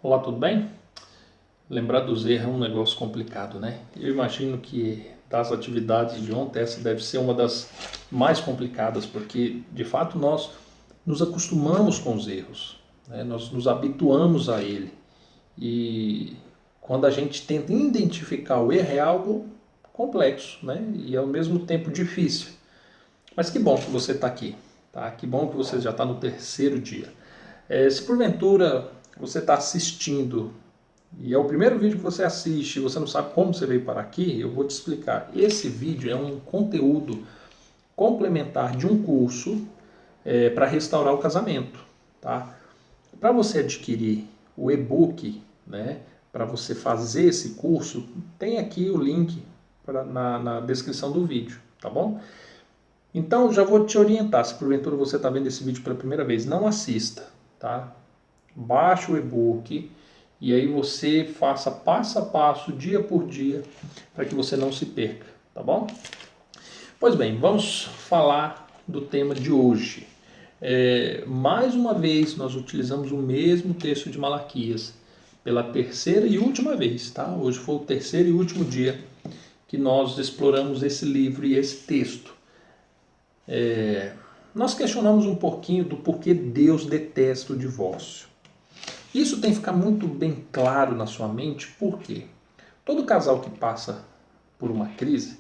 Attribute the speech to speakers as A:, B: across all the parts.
A: Olá, tudo bem? Lembrar dos erros é um negócio complicado, né? Eu imagino que das atividades de ontem, essa deve ser uma das mais complicadas, porque de fato nós nos acostumamos com os erros, né? Nós nos habituamos a ele. E quando a gente tenta identificar o erro é algo complexo, né? E ao mesmo tempo difícil. Mas que bom que você está aqui, tá? Que bom que você já está no terceiro dia. Se porventura você está assistindo e é o primeiro vídeo que você assiste e você não sabe como você veio parar aqui, eu vou te explicar. Esse vídeo é um conteúdo complementar de um curso para restaurar o casamento. Tá? Para você adquirir o e-book, né, para você fazer esse curso, tem aqui o link na descrição do vídeo, tá bom? Então já vou te orientar, se porventura você está vendo esse vídeo pela primeira vez, não assista, tá? Baixe o e-book e aí você faça passo a passo, dia por dia, para que você não se perca, tá bom? Pois bem, vamos falar do tema de hoje. Mais uma vez nós utilizamos o mesmo texto de Malaquias, pela terceira e última vez, tá? Hoje foi o terceiro e último dia que nós exploramos esse livro e esse texto. Nós questionamos um pouquinho do porquê Deus detesta o divórcio. Isso tem que ficar muito bem claro na sua mente, porque todo casal que passa por uma crise,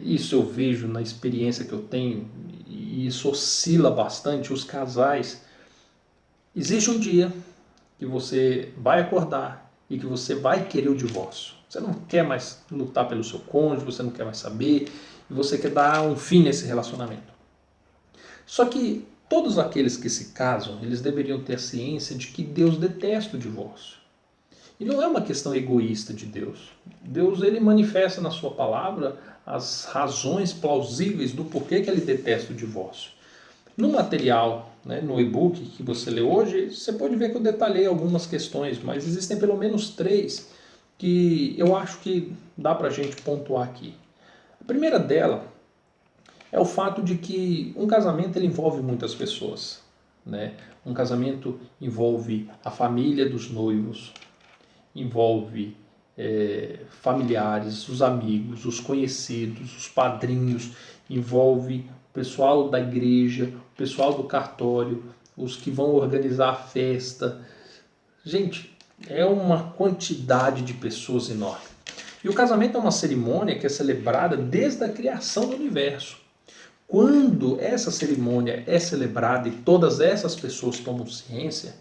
A: isso eu vejo na experiência que eu tenho, e isso oscila bastante, os casais, existe um dia que você vai acordar e que você vai querer o divórcio. Você não quer mais lutar pelo seu cônjuge, você não quer mais saber, e você quer dar um fim nesse relacionamento. Só que todos aqueles que se casam, eles deveriam ter a ciência de que Deus detesta o divórcio. E não é uma questão egoísta de Deus. Deus ele manifesta na sua palavra as razões plausíveis do porquê que ele detesta o divórcio. No material, né, no e-book que você lê hoje, você pode ver que eu detalhei algumas questões, mas existem pelo menos 3 que eu acho que dá para a gente pontuar aqui. A primeira dela é o fato de que um casamento ele envolve muitas pessoas, né? Um casamento envolve a família dos noivos, envolve familiares, os amigos, os conhecidos, os padrinhos, envolve o pessoal da igreja, o pessoal do cartório, os que vão organizar a festa. Gente, é uma quantidade de pessoas enorme. E o casamento é uma cerimônia que é celebrada desde a criação do universo. Quando essa cerimônia é celebrada e todas essas pessoas tomam ciência,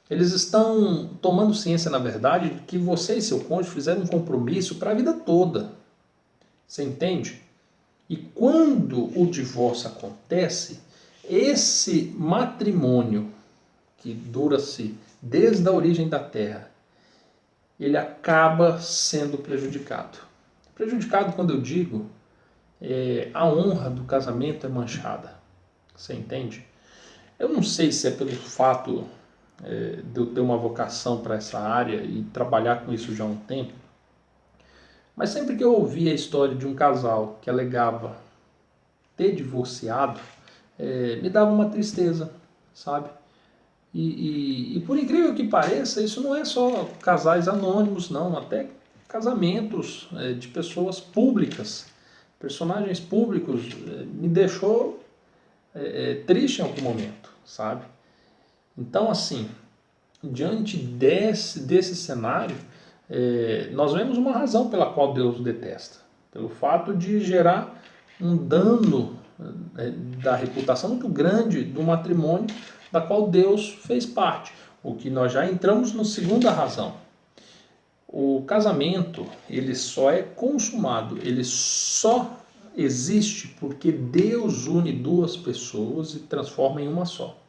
A: eles estão tomando ciência, na verdade, de que você e seu cônjuge fizeram um compromisso para a vida toda. Você entende? E quando o divórcio acontece, esse matrimônio, que dura-se desde a origem da terra, ele acaba sendo prejudicado. Prejudicado quando eu digo a honra do casamento é manchada. Você entende? Eu não sei se é pelo fato de eu ter uma vocação para essa área e trabalhar com isso já há um tempo, mas sempre que eu ouvia a história de um casal que alegava ter divorciado, me dava uma tristeza, sabe? E por incrível que pareça, isso não é só casais anônimos, não, até casamentos de pessoas públicas, personagens públicos, me deixou triste em algum momento, sabe? Então, assim, diante desse cenário, nós vemos uma razão pela qual Deus detesta. Pelo fato de gerar um dano da reputação muito grande do matrimônio da qual Deus fez parte. O que nós já entramos na segunda razão. O casamento, ele só é consumado, ele só existe porque Deus une duas pessoas e transforma em uma só.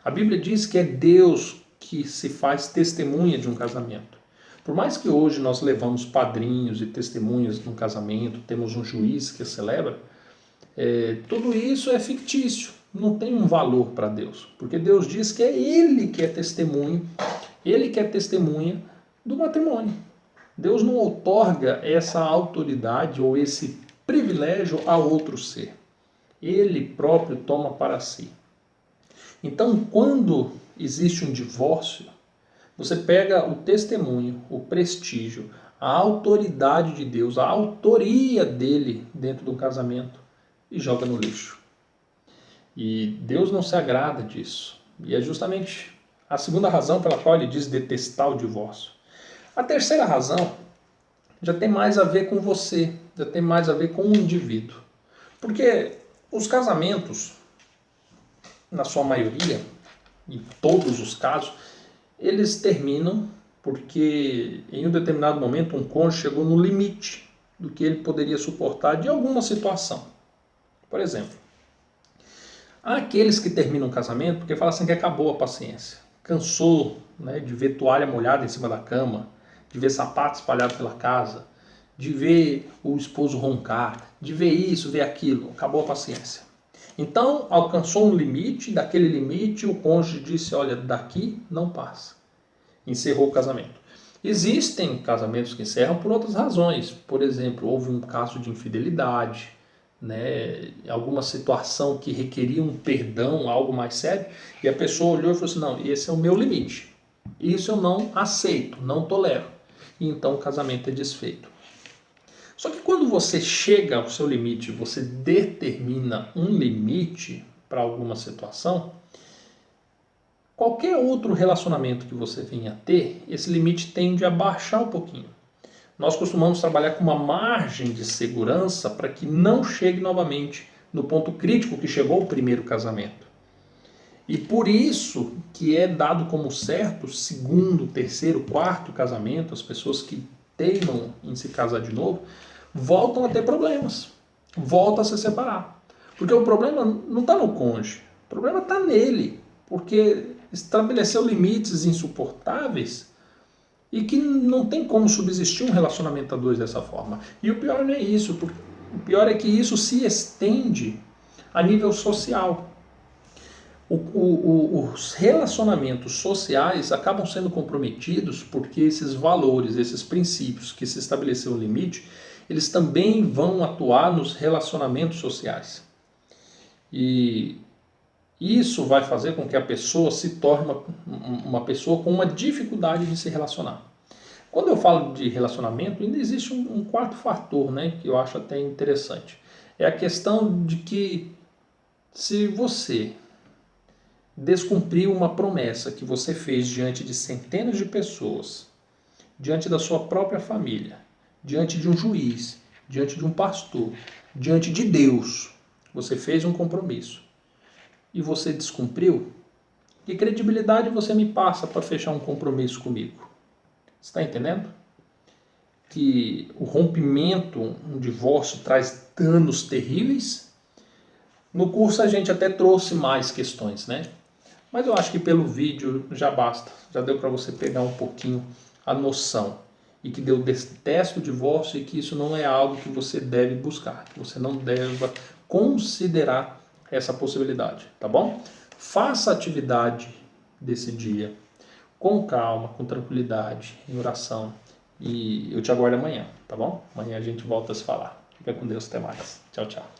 A: A Bíblia diz que é Deus que se faz testemunha de um casamento. Por mais que hoje nós levamos padrinhos e testemunhas de um casamento, temos um juiz que celebra, tudo isso é fictício, não tem um valor para Deus. Porque Deus diz que é Ele que é testemunho, Ele que é testemunha do matrimônio. Deus não outorga essa autoridade ou esse privilégio a outro ser. Ele próprio toma para si. Então, quando existe um divórcio, Você pega o testemunho, o prestígio, a autoridade de Deus, a autoria dele dentro do casamento e joga no lixo. E Deus não se agrada disso. E é justamente a segunda razão pela qual ele diz detestar o divórcio. A terceira razão já tem mais a ver com você, já tem mais a ver com o indivíduo. Porque os casamentos, na sua maioria, em todos os casos, eles terminam porque em um determinado momento um cônjuge chegou no limite do que ele poderia suportar de alguma situação. Por exemplo, há aqueles que terminam o casamento porque falam assim que acabou a paciência. Cansou, né, de ver toalha molhada em cima da cama, de ver sapato espalhado pela casa, de ver o esposo roncar, de ver isso, ver aquilo. Acabou a paciência. Então, alcançou um limite, daquele limite o cônjuge disse, olha, daqui não passa. Encerrou o casamento. Existem casamentos que encerram por outras razões. Por exemplo, houve um caso de infidelidade, né, alguma situação que requeria um perdão, algo mais sério, e a pessoa olhou e falou assim, não, esse é o meu limite. Isso eu não aceito, não tolero. E então o casamento é desfeito. Só que quando você chega ao seu limite, você determina um limite para alguma situação, qualquer outro relacionamento que você venha a ter, esse limite tende a baixar um pouquinho. Nós costumamos trabalhar com uma margem de segurança para que não chegue novamente no ponto crítico que chegou o primeiro casamento. E por isso que é dado como certo o segundo, terceiro, quarto casamento, as pessoas que teimam em se casar de novo, voltam a ter problemas, voltam a se separar. Porque o problema não está no cônjuge, o problema está nele, porque estabeleceu limites insuportáveis e que não tem como subsistir um relacionamento a dois dessa forma. E o pior não é isso, o pior é que isso se estende a nível social. Os relacionamentos sociais acabam sendo comprometidos porque esses valores, esses princípios que se estabeleceu o limite, eles também vão atuar nos relacionamentos sociais. E isso vai fazer com que a pessoa se torne uma pessoa com uma dificuldade de se relacionar. Quando eu falo de relacionamento, ainda existe um quarto fator, né, que eu acho até interessante. É a questão de que se você descumpriu uma promessa que você fez diante de centenas de pessoas, diante da sua própria família, diante de um juiz, diante de um pastor, diante de Deus, você fez um compromisso e você descumpriu, que credibilidade você me passa para fechar um compromisso comigo? Você está entendendo? Que o rompimento, um divórcio, traz danos terríveis? No curso a gente até trouxe mais questões, né? Mas eu acho que pelo vídeo já basta, já deu para você pegar um pouquinho a noção. E que eu detesto o divórcio e que isso não é algo que você deve buscar, que você não deve considerar essa possibilidade, tá bom? Faça a atividade desse dia com calma, com tranquilidade, em oração. E eu te aguardo amanhã, tá bom? Amanhã a gente volta a se falar. Fica com Deus, até mais. Tchau, tchau.